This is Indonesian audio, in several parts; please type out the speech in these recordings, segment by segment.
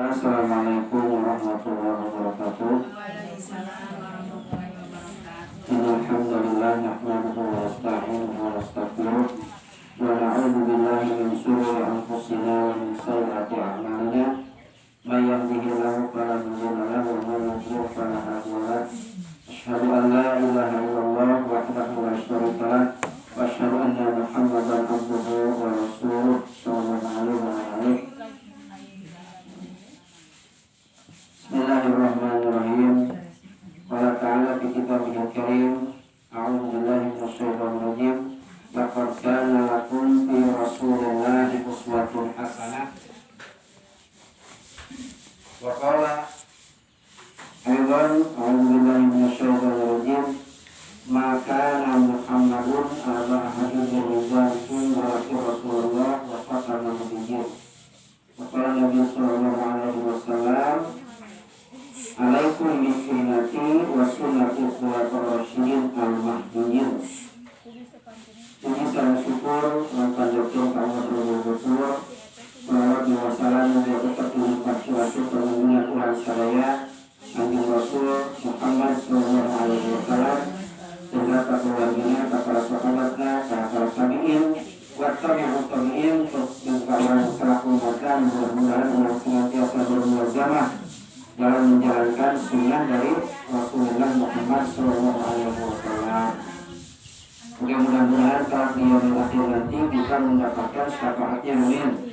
Assalamualaikum warahmatullahi wabarakatuh. Alhamdulillah nahmaduhu wa nasta'inuhu wa nastaghfiruh wa na'udzu billahi min shururi anfusina wa min sayyiati a'malina. May yahdihillahu fala mudilla lahu wa may yudlil fala hadiya lahu. Asyhadu an la ilaha illallah wahdahu la syarika lahu wa asyhadu anna Muhammadan abduhu wa rasuluh sallallahu alaihi wa alihi. Bismillahirrahmanirrahim. Qala ta'ala fi kitabihil karim. A'udzu billahi minasyaitonir rajim. Laqad kana lakum fi Rasulillahi uswatun hasanah. Wa qala aidan a'udzu billahi minasyaitonir rajim. Ma kana Muhammadun aba ahadin min rijalikum walakin Rasulullah wa khataman nabiyyin. Wa qala Nabi sallallahu alaihi wasallam, alaikum bisunnati wa sunnati khulafaur rasyidin al-mahdiyyin. Puji salam syukur dan panjatkan kepada Allah Subhanahu. Salawat dan salam yang tetap dilimpah curahkan kepada Tuhan sadaya Kanjeng Rasul Muhammad sallallahu alaihi wasallam, sehingga keluarganya, para sahabatnya, para tabi'in, wa tabi'ut tabi'in, dan para selaku umatnya, mudah-mudahan yang senantiasa bermuazamah dalam menjalankan sunnah dari Rasulullah Muhammad SAW. Mudah-mudahan saat di yaumil akhir nanti kita mendapatkan syafaatnya, amin.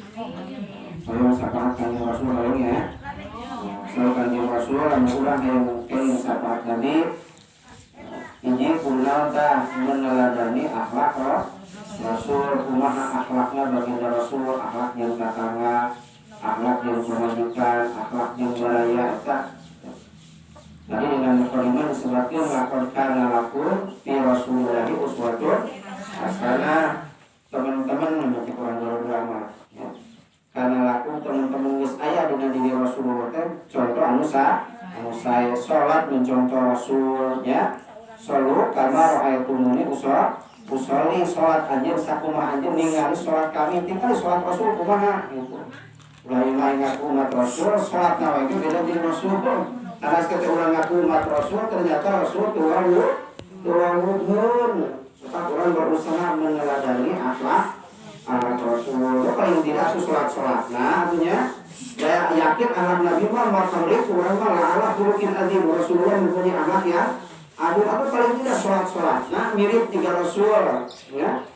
Saya syafaat Kanjeng Rasul ya. Selalu Kanjeng Rasul orang yang kaya syafaat Nabi. Ini kunal dah meneladani akhlak Rasul, kumaha akhlaknya baginda Rasul, akhlak yang tatangga, akhlak yang kebajikan, akhlak yang beraya eta. Tadi dengan kalimat disebutkan laqad kana lakum fi Rasulillahi uswatun hasanah. Teman-teman membaca Quran drama ya. Karena lakum teman-teman geus aya dina diri Rasulullah teh contoh anu saya salat mencontoh Rasul ya. Salu kama ra'aytumuni usolli, salat anjeun sakumaha anjeun ningali salat kami, tinggal salat Rasul kumaha gitu. Lain-lain ngaku umat Rasul, sholat nawa itu beda di Rasul. Karena seketika orang ngaku umat Rasul, ternyata Rasul tuang luhur. Maka orang berusaha meneladani akhlak Rasul. Itu paling tidak sholat. Nah, artinya saya yakin anak Nabi Muhammad SAW orang Allah hurukin adim. Rasulullah mempunyai anak ya. Aduh, apa paling tidak sholat. Nah, mirip tiga Rasul. Ya.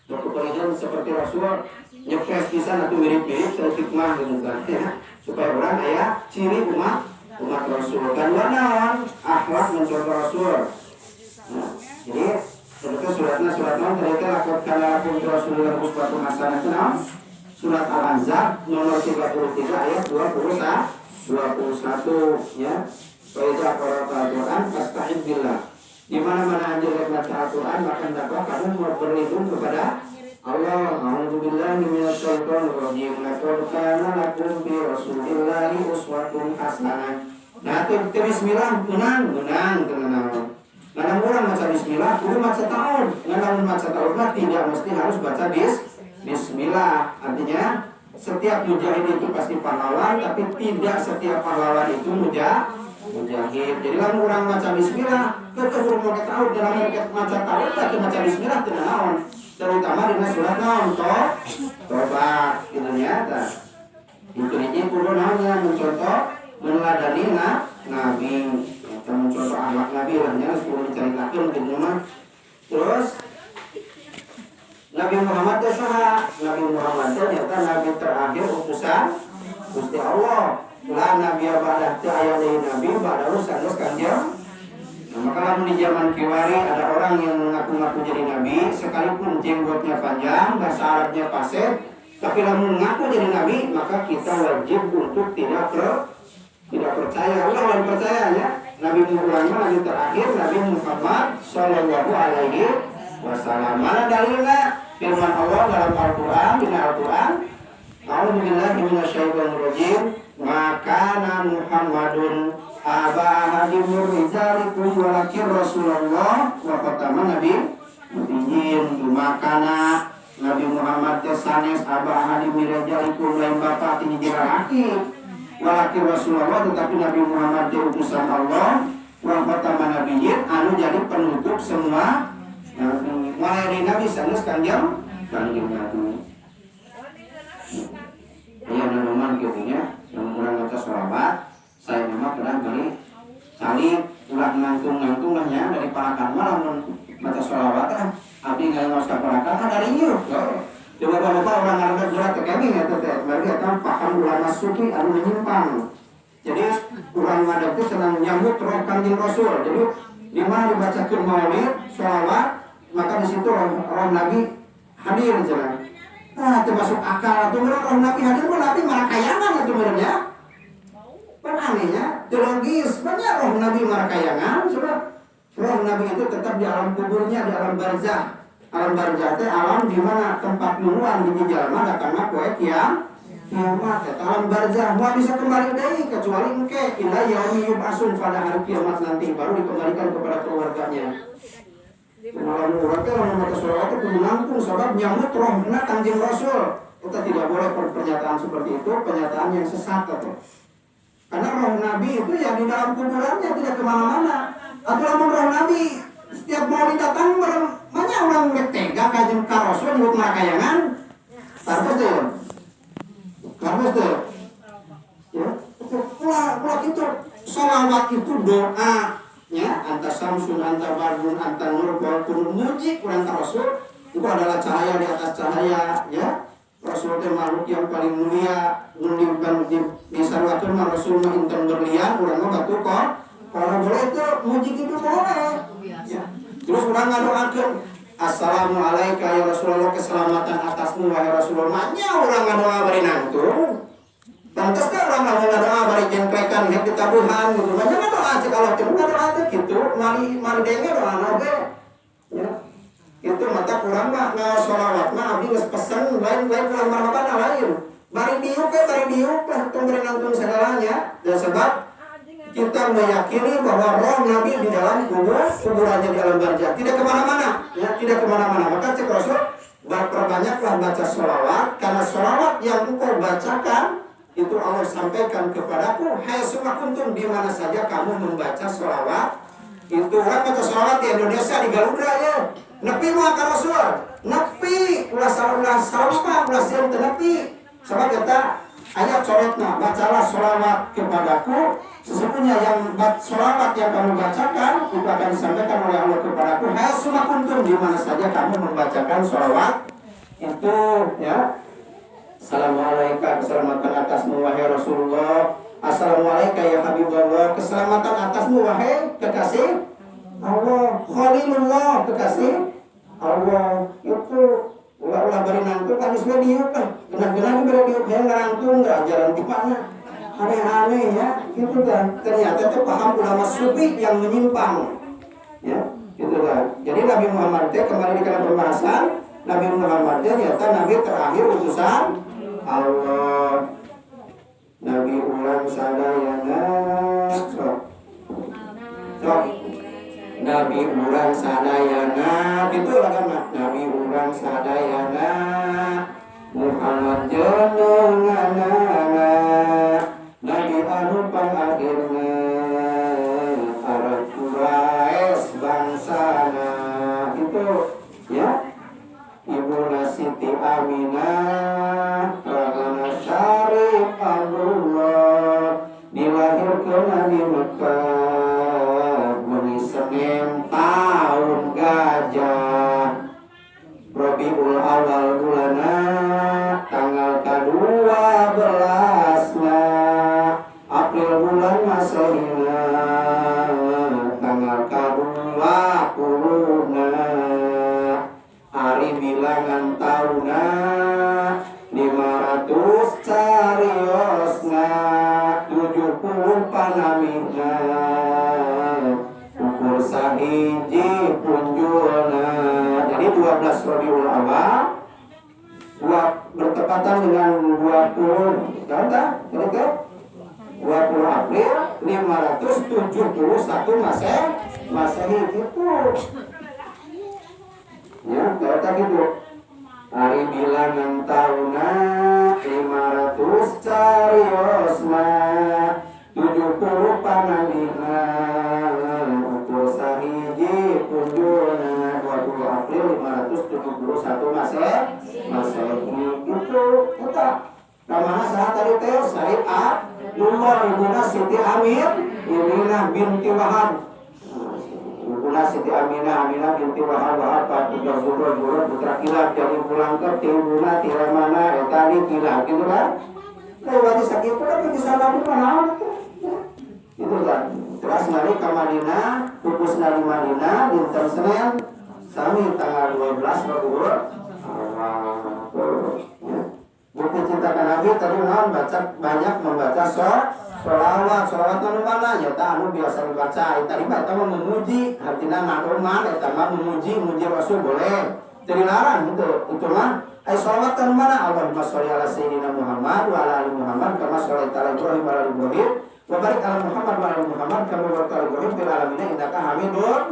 Kemudian seperti Rasul nyepres pisan atau mirip-mirip hikmah gitu kan ya, supaya orang aya ciri umat Rasul kan naon akhlak mencontoh Rasul. Nah, jadi sebetulnya suratnya ternyata laqad kana lakum fi Rasulillahi uswatun hasanah. Surat Al-Ahzab nomor 33 ayat 21 ya. Wa idza qara'ta al-Qur'an fasta'id billah. Di mana-mana Anda membaca Al-Qur'an maka hendaklah kamu berlindung kepada Allah. A'udzubillahi minasyaitonir rajim. Laqad kana lakum fi Rasulillahi uswatun hasanah. Nah, itu bismillah menang tenan-tenan. Karena orang baca bismillah, kudu maca ta'awud. Namun maca ta'awud tidak mesti harus baca bismillah. Artinya setiap mujahid itu pasti pahlawan, tapi tidak setiap pahlawan itu mujahid. Jadi lamun orang maca bismillah, kudu maca ta'awud. Dalam maca ta'awud tapi maca bismillah tenan. Terutama di surat naon tobat gitu nyata. Itu ini kudu naonnya mencontoh meneladani Nabi. Kita mencontoh akhlak Nabi lahnya sepuluh diceritakan gitu mah. Terus Nabi Muhammad itu saha? Nabi Muhammad itu ternyata Nabi terakhir utusan Gusti Allah. La Nabi ba'da teu aya deui Nabi ba'da sanes Kanjeng. Nah, maka lamun di zaman kiwari ada orang yang mengaku-ngaku jadi nabi, sekalipun jenggotnya panjang, bahasa Arabnya fasih, tapi lamun mengaku jadi nabi, maka kita wajib untuk tidak percaya. Orang percayanya Nabi Muhammad Nabi terakhir Nabi Muhammad Sallallahu Alaihi Wasallam. Mana dalilnya? Firman Allah dalam Al-Quran, A'udzubillahi minasyaitonir rajim. Maka Muhammadun aba ahadin min rijalikum walakin Rasulullah wa khataman nabiyyin. Makana Nabi Muhammad sanes aba ahadin min rijalikum lain bapak tinggi dirahaki walakin Rasulullah tetapi Nabi Muhammad dia utusan Allah wa khataman nabiyyin anu jadi penutup semua nabi. Mulai Nabi sanes kanjeng Nabi. Ya nama gitu ya, yang kurang baca sholawat, saya nama pernah beli kali ulah ngantung lahnya dari parakan malah baca sholawat kan, abdi nggak ngos kaparakan dari yuk. Coba bapak orang ngarep berat kekini ya teteh, berarti akan paham ulama sufi anu menyimpang. Jadi orang ngadep itu senang menyambut roh kanjeng Rasul. Jadi di mana dibacakan maulid, sholawat, maka di situ roh Nabi hadir jangan. Nah, itu masuk akal. Itu roh Nabi hadir pun Nabi marah kayangan itu menurutnya. Kan anehnya, teologis. Banyak roh Nabi marah kayangan. Sebab roh Nabi itu tetap di alam kuburnya, di alam barzah. Alam barzah itu alam di mana tempat nungguan di jalma datangnya kue kiamat. Alam barzah mau bisa kembali dari kecuali engke ila yaumi yub'atsun pada hari kiamat nanti baru dikembalikan kepada keluarganya. Orang-orang itu orang mata sholawat itu menampung sebab nyambut rohnya kanjeng Rasul. Kita tidak boleh pernyataan seperti itu, pernyataan yang sesat atau. Karena roh Nabi itu ya di dalam kuburannya tidak kemana-mana. Atau namun roh Nabi setiap mau didatang banyak orang tega kanjeng Rasul nyebut marakayangan. Tarpas tuh, tarpas tuh. Ya, pulang itu sholawat itu doa. Ya, anta samsun, anta barbun, anta nur, bahwa kurun muji, kurang Rasul itu adalah cahaya di atas cahaya, ya. Rasul itu makhluk yang paling mulia, menimbang di sarwatun Rasul intan berlian, orang mau batu kok, kalau boleh itu muji itu boleh. Ya. Terus orang ngadoakan, assalamualaikum ya Rasulullah, keselamatan atasmu wahai Rasulullah. Nya orang ngadoa bari nangtung. Pantas kan orang ngadoa bari jengklekan hidup di tabuhan gitu. Banyak doa cek Allah cuma doa teh gitu. Mari denge doa oge. Ya. Itu mata kurang mah sholawat mah abdi geus pesen lain kurang marhaban lain. Bari diuk tong bari nangtung segalanya. Dan sebab kita meyakini bahwa roh Nabi di dalam kuburannya di alam barzah tidak kemana-mana, ya tidak kemana-mana. Maka cek Rasul perbanyaklah baca sholawat karena sholawat yang engkau bacakan itu Allah sampaikan kepadaku, hai semua kuntum di mana saja kamu membaca sholawat. Itu orang baca sholawat di Indonesia di Garuda ya. Nepi mau ke Rasul, nepi ulah sampah ulah siam nepi. Sebab kata ayat coretna, bacalah sholawat kepadaku. Sesungguhnya yang sholawat yang kamu bacakan itu akan disampaikan oleh Allah kepadaku. Hai semua kuntum di mana saja kamu membacakan sholawat itu ya. Assalamualaikum, keselamatan atasmu wahai Rasulullah. Assalamualaikum ya Habibullah, keselamatan atasmu wahai kekasih Allah. Khalilullah, kekasih Allah. Itu ulah bari nangtung kan isme diuk kan. Genah-genah bari diuk yang ngarangtung ajaran di mana. Aneh-aneh ya, gitu kan. Ternyata itu paham ulama sufi yang menyimpang. Ya, gitu kan. Jadi Nabi Muhammad kembali di kana pembahasan Nabi Muhammad ternyata nabi terakhir utusan Allah. Nabi ulang sadayana sok Nabi ulang sadayana itu kan Nabi ulang sadayana Muhammad jenenganana Nabi anu pangakhirna Arab Quraisy bangsana itu ya Ibu Siti Aminah Rahana Syarif Allah dilahirkan di Mekah bumi Senin tahun gajah Rabiul Awal bulana tanggal ke-12 April bulan Masehina tanggal ke-20 hari bilangan tahuna 500 cariosna 70 panamina ukur sahiji punjulna. Jadi 12 Rabiul Awal bertepatan dengan 20 kata kira-kira 20 April 571 Masehi itu. Ya, kata gitu. Ari bilangan tauna 500 carios mah 70 pananina ukur sahiji punjulna 20 April 571 Masehi itu kita namanya saat tadi teh Syariat Lumur ibuna Siti Amin Ibina binti Wahab Ibuna Siti Aminah binti Wahab putra Zuhro putra Kilab jadi pulang ke Ibuna Tiramana tadi Kilab gitu kan lewati sakit itu kan bisa lalu kenal itu kan terus nari ke Madinah pupus nari Madinah dinten Senin sami tanggal 12 Rabiul buku cintakan Nabi tadi baca banyak membaca sholawat anu mana ya anu biasa dibaca tadi eta mah memuji artinya nadoman eta mah memuji Rasul boleh dilarang itu mah sholawat anu mana Allahumma sholli ala sayyidina Muhammad wa ala ali Muhammad kama shallaita ala Ibrahim wa ala ali Ibrahim wa barik ala Muhammad wa ala ali Muhammad kama barakta ala Ibrahim fil alamin innaka Hamidun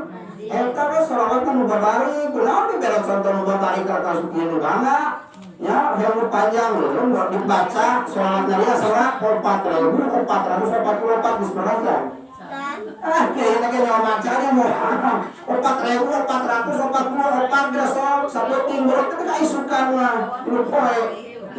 eta mah sholawat anu babari kunaon dibere contoh nu babari ka kasukieu nu bangga ya yang panjang loh dibaca sholawatnya dia surah 4.444 disperhatikan kayaknya nyawa macanya mau 4.444 berasal sabeting berarti kita isukan lah itu poe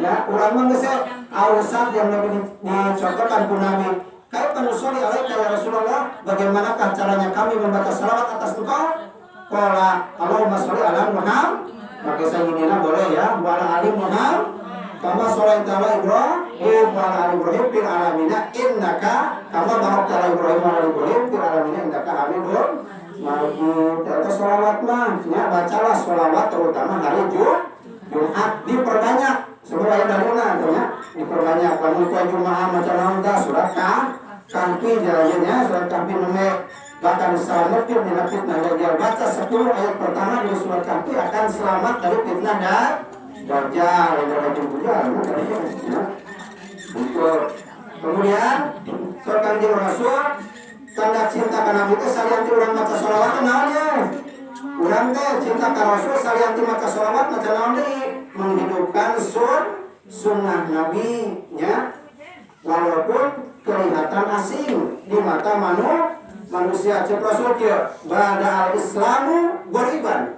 ya orang mengese awsat yang lebih dicontohkan ku Nabi kayak penusuli alaika ya Rasulullah bagaimanakah caranya kami membaca salawat atas engkau qala Allahumma sholli ala Muhammad maka sayyidina boleh ya wa ala ali Muhammad kama sholaita ala Ibrahim wa ala ali Ibrahim fil alamin innaka kama barakta ala Ibrahim wa ala ali Ibrahim fil alamin innaka Hamidun Majid. Terus sholawat mah ya bacalah sholawat terutama hari Jumat diperbanyak semua yang dari mana ya diperbanyak lamun ku Jumat maca naon surat Kahfi jalannya surat Kahfi nomor bahkan selamat dari fitnah Dajjal baca 10 ayat pertama dari surat Kahfi akan selamat dari fitnah Dajjal dari Dajjal kemudian surat Kanjeng Rasul tanda cinta ka Nabi teh salianti urang maca sholawat naonnya urang teh cinta ka Rasul salianti maca sholawat maca naon deui menghidupkan sunnah Nabi nya walaupun kelihatan asing di mata manusia cek Rasul kieu ba'da al-islamu ghoriban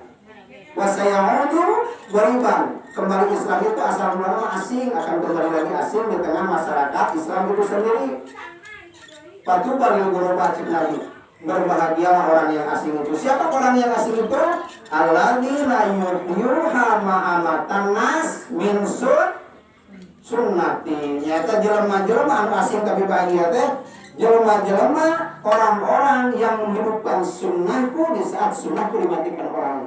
wa sayaudu ghoriban kembali Islam itu asal mulanya asing akan kembali lagi asing di tengah masyarakat Islam itu sendiri patuba lil ghuraba cek Nabi berbahagialah orang yang asing itu siapa orang yang asing itu alladzina yuha ma'amatan nas min sunnati nyata jelema-jelema anu asing tapi bahagia teh jelema-jelema orang-orang yang menghidupkan sunnahku di saat sunnahku dimatikan orang.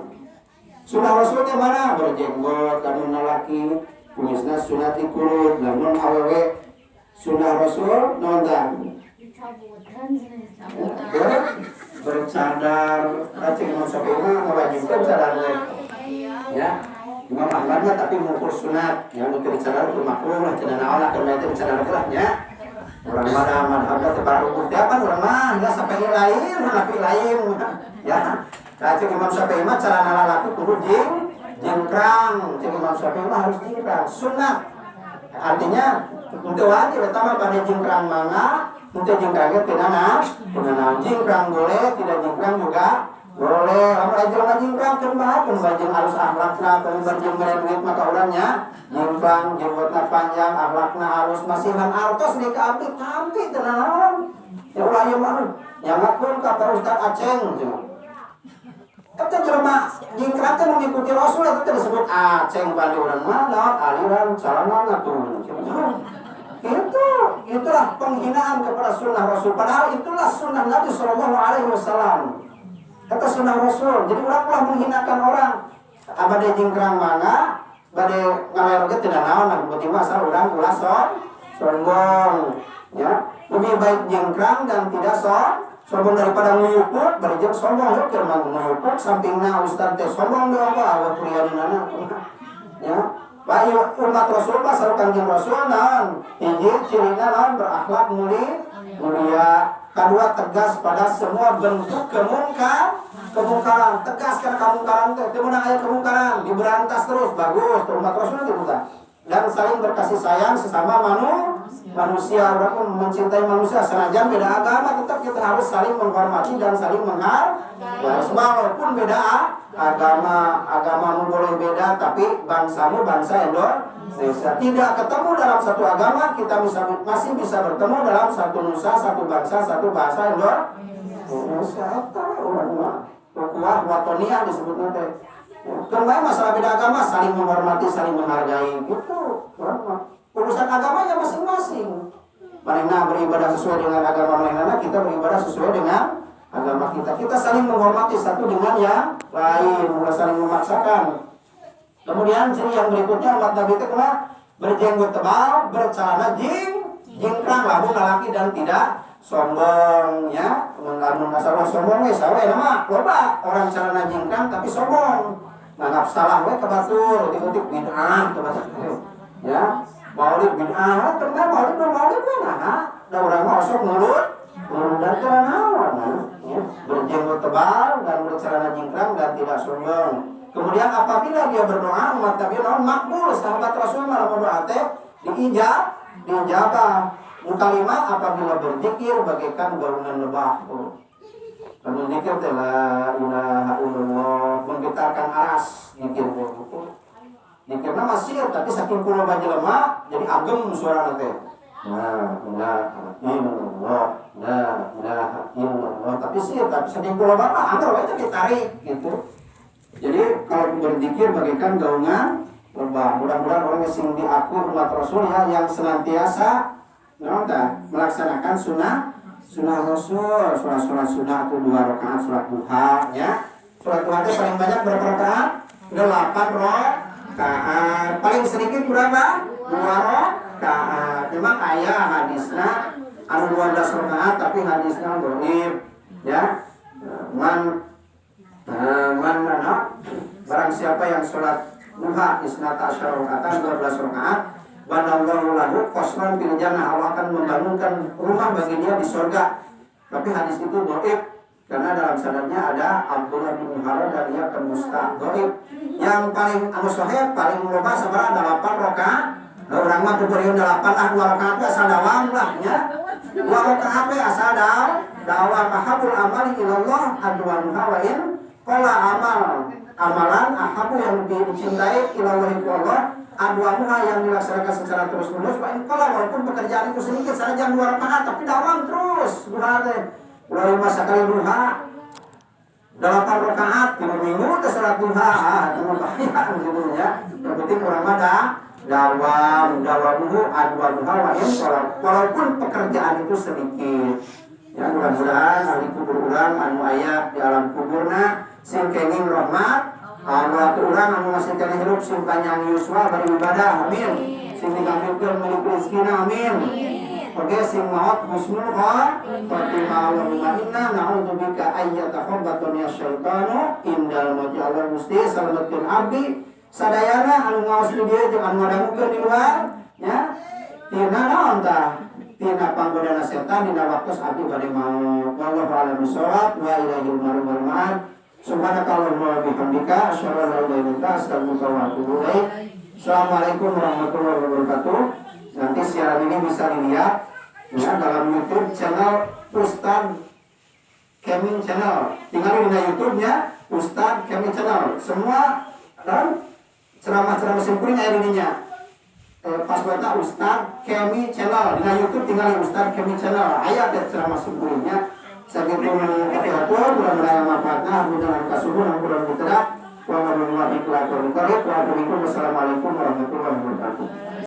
Sunnah Rasulnya mana? Berjenggot, lamun laki, kumisna sunnati kulud, lamun awewe sunnah Rasul nonton. Bercadar, cing Imam Syafi'i mewajibkan cadar ya. Imam Ahmad mah tapi mengukur sunat, yang untuk dicadar itu makruh lah, cenah naon lah kalau itu dicadar lah orang mana madhabnya tebar ukur tiapan orang mah enggak sampai lain laki lain ya kacau Imam Syafi'i mah celana laki kudu jingkrang cek Imam Syafi'i mah harus jingkrang sunat artinya untuk wajib pertama pada jingkrang mangga untuk jingkrangnya tidak jingkrang boleh tidak jingkrang juga boleh lamun aya jelema jingkrang keur bae pun bajing halus akhlakna pun bajing meremit maka urangnya jingkrang jenggotna panjang akhlakna halus masihan artos di ka abdi tampi teu naon ya ulah ieu mah nyamakkeun ka Pak Ustaz Aceng eta jelema jingkrang teh mengikuti Rasul eta teh disebut Aceng bade urang mah naon aliran calana ngatur itulah penghinaan kepada sunnah Rasul padahal itulah sunnah Nabi sallallahu alaihi wasallam. Kata sunnah Rasul, jadi orang menghinakan orang. Abade jingkrang mangga, bade ngaleroge tidak naon lah, tiba-tiba asal orang ulah sombong. Ya, lebih baik jingkrang dan tidak sombong daripada nguyupuk, berjeng sombong ya keur nguyupuk sampingna ustaz teh sombong deui apa awe priyarinana. Ya, Baik umat Rasul pas Kanjeng Rasul naon hiji cirina naon berakhlak mulia. Kedua tegas pada semua bentuk kemungkaran, tegas karena kemungkaran teh menang aya kemungkaran diberantas terus bagus umat Rasul gitu kan. Dan saling berkasih sayang sesama manusia. Udah pun mencintai manusia senajan beda agama tetap kita harus saling menghormati dan saling menghargai. Walaupun beda agamamu boleh beda tapi bangsamu bangsa Indonesia. Tidak ketemu dalam satu agama kita masih bisa bertemu dalam satu nusa, satu bangsa, satu bahasa Indonesia. Ukuah watonia disebutnya teh. Kembali masalah beda agama saling menghormati, saling menghargai gitu. Urusan agamanya masing-masing. Manehna beribadah sesuai dengan agama manehna, kita beribadah sesuai dengan agama kita. Kita saling menghormati satu dengan yang lain, bukan saling memaksakan. Kemudian ciri yang berikutnya umat Nabi itu kena berjenggot tebal, bercelana jingkrang, labu laki dan tidak sombong ya. Lamun masalah sombong sawe nama loba orang celana jingkrang tapi sombong. Nganggap salah we kebatur, utik-utik bid'ah kebatur. Ya, maulid bid'ah, kenapa maulid mana? Da urang mah osok mulut dan celana ya. Berjenggot tebal dan bercelana jingkrang dan tidak sombong. Kemudian apabila dia berdoa umat Nabi naon makbul sahabat Rasul malah berdoa teh diijabah. Kalimah apabila berzikir bagaikan gaungan lebah. Kalau zikir teh la ilaha illallah menggetarkan aras zikir itu. Zikirna masih tapi saking kula bajelema jadi agem suara teh. La ilaha illallah, la ilaha illallah. Tapi saking kula bapak anggar we ditarik gitu. Jadi kalau berzikir bagaikan gaungan lebah. Mudah-mudahan orang yang diakui umat Rasul ya yang senantiasa melaksanakan sunnah Rasul. Sholat sunnah itu 2 rakaat sholat duha ya. Sholat duha itu paling banyak berapa rakaat? 8 rakaat. Paling sedikit berapa? 2 rakaat. Memang ayah hadisnya anu 12 rakaat tapi hadisnya dhaif ya. Barang siapa yang sholat duha isnata asyara rakaatan 12 rakaat banallahu lahu qasran fil jannah, Allah akan membangunkan rumah bagi dia di surga. Tapi hadis itu dhaif karena dalam sanadnya ada Abdullah bin Haram dan ia akan dhaif. Yang paling anu sahih paling loba sabaraha 8 rakaat. Urang mah teu beureun 8 2 rakaat asal dawam lah nya. 2 rakaat asal dawam ahabul amali ilallah adwanuha wa in qala amalan ahabu yang lebih dicintai ilallah itu Allah adwanuha yang dilaksanakan secara terus-menerus. Kalau walaupun pekerjaan itu sedikit saja 2 rakaat tapi dawam terus duha teh. Ulah 5 sekali duha 8 rakaat 3 minggu teh salat duha teu bahaya gitu ya. Yang penting urang mah dawamuhu adwanuha wa in walaupun pekerjaan itu sedikit. Ya mudah-mudahan ahli kubur urang anu aya di alam kuburna sing kenging rahmat Allah tu urang anu masih kena hidup sing panjang yuswa beribadah amin. Sing digambilkeun milik rezekina amin. Oke sing maot husnul khotimah wa inna na'udzubika ayyatahabbatani asyaitanu indal mauti. Allah Gusti salametkeun abdi sadayana anu ngaos di dieu jeung anu ngadangukeun di luar ya. Tina naon tah? Tina panggodana setan dina waktos abdi bade maut. Wallahu a'lam bishawab wa ilaihil marji'u. Subhanakallahumma wa bihamdika asyhadu an la ilaha illa anta astaghfiruka wa atubu ilaik. Assalamualaikum warahmatullahi wabarakatuh. Nanti siaran ini bisa dilihat ya dalam YouTube channel Ustadz Kemin Channel. Tinggal di YouTube-nya Ustadz Kemin Channel. Semua dan ceramah-ceramah simpuling ada dirinya. Passwordnya Ustadz Kemin Channel. Di YouTube tinggal Ustadz Kemin Channel. Ayat ceramah simpulingnya. Sakit yang ketihatur, mudah-mudahan manfaatnya, mudah-mudahan kasubuh, mudah-mudahan mutlak. Wassalamualaikum warahmatullahi wabarakatuh.